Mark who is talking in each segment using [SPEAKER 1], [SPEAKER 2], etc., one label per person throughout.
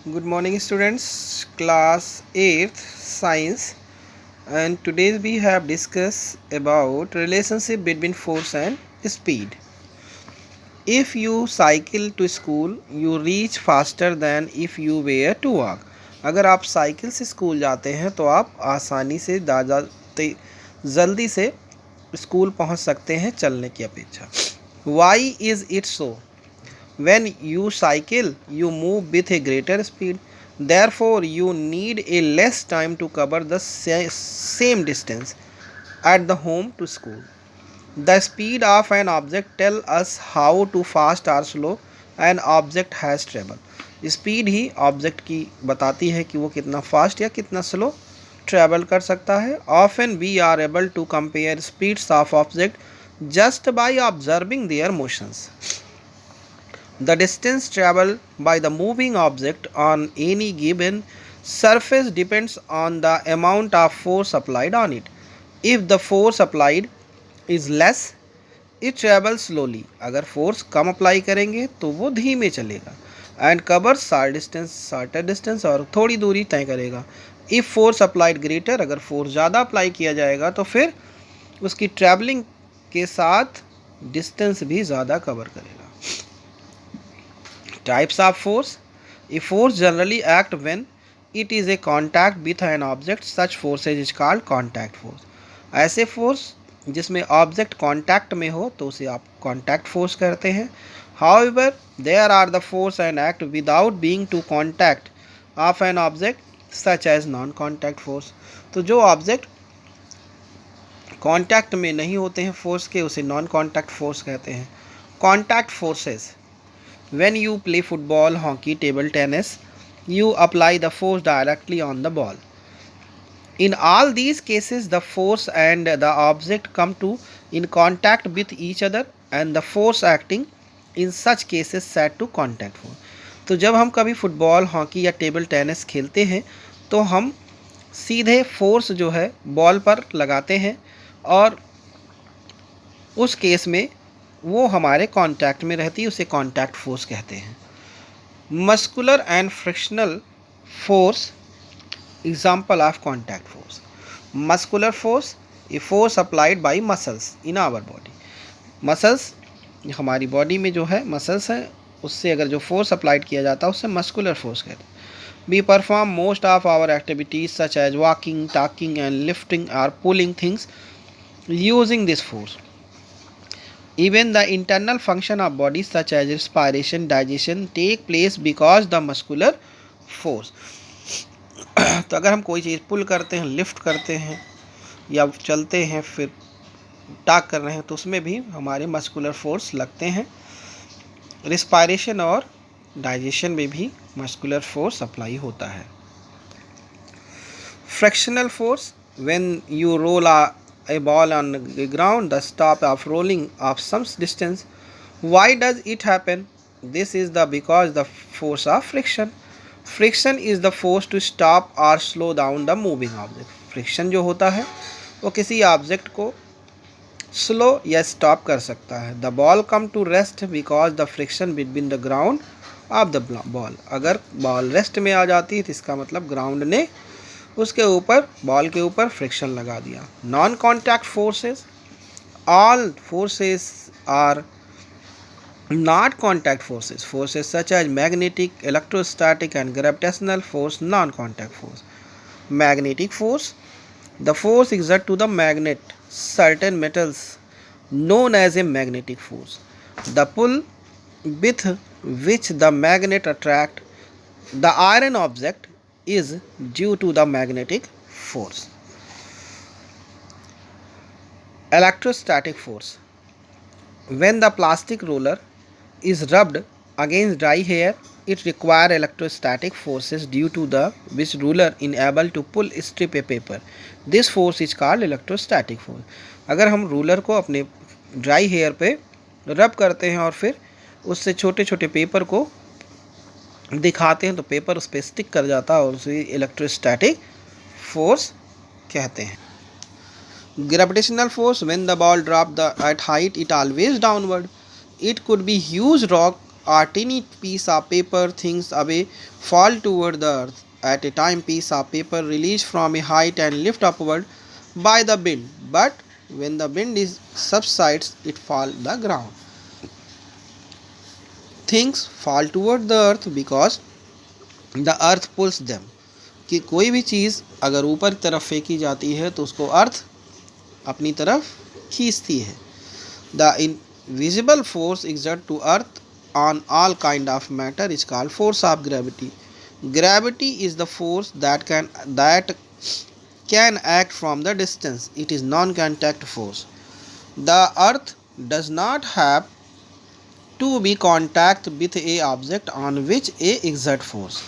[SPEAKER 1] Good morning, students. Class 8th Science, and today we have discussed about relationship between force and speed. If you cycle to school, you reach faster than if you were to walk. अगर आप cycle से school जाते हैं तो आप आसानी से जल्दी से स्कूल पहुंच सकते हैं चलने की अपेक्षा. Why is it so? When you cycle, you move with a greater speed. Therefore, you need a less time to cover the same distance at the home to school. The speed of an object tell us how to fast or slow an object has traveled. Speed he object की बताती है कि वो कितना fast या कितना slow travel कर सकता है. Often we are able to compare speeds of object just by observing their motions. The distance traveled by the moving object on any given surface depends on the amount of force applied on it. If the force applied is less, it travels slowly. अगर force कम apply करेंगे तो वो धीमे चलेगा. And covers shorter distance और थोड़ी दूरी तय करेगा. इफ़ फोर्स अप्लाइड ग्रेटर, अगर फोर्स ज़्यादा अप्लाई किया जाएगा तो फिर उसकी ट्रैवलिंग के साथ डिस्टेंस भी ज़्यादा कवर करेगा. Types of force. A force generally act when it is a contact with an object. Such forces is called contact force. ऐसे फोर्स जिसमें ऑब्जेक्ट कांटेक्ट में हो तो उसे आप कांटेक्ट फोर्स कहते हैं. However, there are the force and act without being to contact of an object such as non-contact force. तो जो ऑब्जेक्ट कांटेक्ट में नहीं होते हैं फोर्स के उसे नॉन कांटेक्ट फोर्स कहते हैं. Contact forces. When you play football, hockey, table tennis, you apply the force directly on the ball. In all these cases, the force and the object come to in contact with each other, and the force acting in such cases set to contact force. तो जब हम कभी football, hockey या table tennis खेलते हैं तो हम सीधे फोर्स जो है बॉल पर लगाते हैं और उस केस में वो हमारे कांटेक्ट में रहती है, उसे कांटेक्ट फोर्स कहते हैं. Muscular and frictional force. Example of contact force. Muscular force, a force applied by muscles in our body. Muscles हमारी बॉडी में जो है मसल्स हैं उससे अगर जो फोर्स अप्लाइड किया जाता है उससे मस्कुलर फोर्स कहते हैं. We perform most of our activities such as walking, talking and lifting or pulling things using this force. Even the internal function of body such as respiration, digestion take place because the muscular force. तो अगर हम कोई चीज़ पुल करते हैं, lift करते हैं या चलते हैं फिर टाक कर रहे हैं तो उसमें भी हमारे मस्कुलर फोर्स लगते हैं. रिस्पायरेशन और डाइजेशन में भी मस्कुलर फोर्स अप्लाई होता है. Frictional force. When you roll a ball on the ground, the stop of rolling of some distance. Why does it happen? This is the because the force of friction. Friction is the force to stop or slow down the moving object. Friction जो होता है वो किसी object को slow या stop कर सकता है. The ball come to rest because the friction between the ground of the ball. अगर बॉल रेस्ट में आ जाती है तो इसका मतलब ग्राउंड ने उसके ऊपर बॉल के ऊपर फ्रिक्शन लगा दिया. Non contact forces. All forces are not contact forces. Forces such as magnetic, electrostatic and gravitational force non contact force. Magnetic force. The force exerted to the magnet certain metals known as a magnetic force. The pull with which the magnet attract the iron object is due to the magnetic force. Electrostatic force. When the plastic roller is rubbed against dry hair, it requires electrostatic forces due to the which ruler unable to pull strip a paper. This force is called electrostatic force. अगर हम ruler को अपने dry hair पे रब करते हैं और फिर उससे छोटे छोटे पेपर को दिखाते हैं तो पेपर उस पर स्टिक कर जाता है और उसे इलेक्ट्रोस्टैटिक फोर्स कहते हैं. Gravitational force. When the ball drop the at height it always downward. It could be huge rock a tiny piece of paper things away fall toward the earth. At a time, piece of paper released from a height and lift upward by the wind. But when the wind is subsides, it fall the ground. Things fall toward the earth because the earth pulls them. कि कोई भी चीज़ अगर ऊपर की तरफ फेंकी जाती है तो उसको अर्थ अपनी तरफ खींचती है. The invisible force exerted to earth on all kind of matter is called force of gravity. Gravity is the force that can act from the distance. It is non-contact force. The earth does not have to be contact with a object on which a exert force.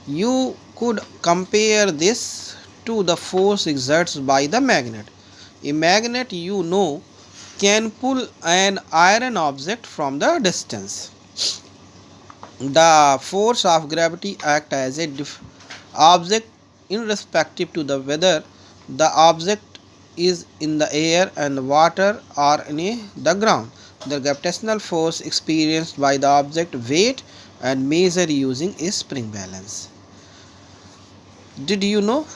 [SPEAKER 1] You could compare this to the force exerted by the magnet. A magnet, you know, can pull an iron object from the distance. The force of gravity acts as a object irrespective to the whether the object is in the air and water or in the ground. The gravitational force experienced by the object weight and measure using a spring balance. Did you know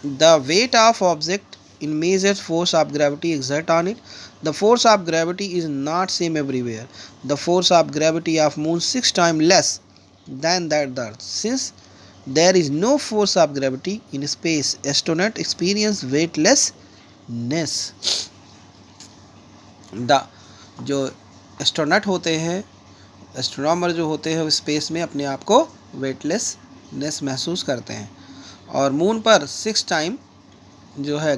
[SPEAKER 1] the weight of object in measures force of gravity exert on it? The force of gravity is not same everywhere. The force of gravity of moon 6 times less than that of the earth. Since there is no force of gravity in space, astronauts experience weightlessness. The जो astronaut होते हैं, astronomer जो होते हैं, वो space में अपने आप को वेटलेसनेस महसूस करते हैं. और मून पर 6 टाइम जो है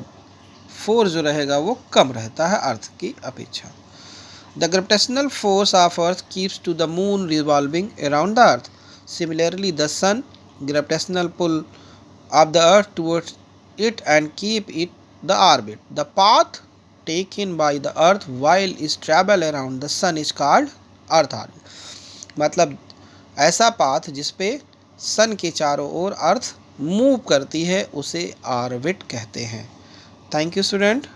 [SPEAKER 1] फोर्स जो रहेगा वो कम रहता है अर्थ की अपेक्षा. The gravitational force of earth keeps to the moon revolving around the earth. Similarly the sun gravitational pull of the earth towards it and keep it the orbit. The path taken by the earth while its travel around the sun is called earth orbit. मतलब ऐसा path जिस पे सन के चारों ओर अर्थ move करती है उसे orbit कहते हैं. Thank you student.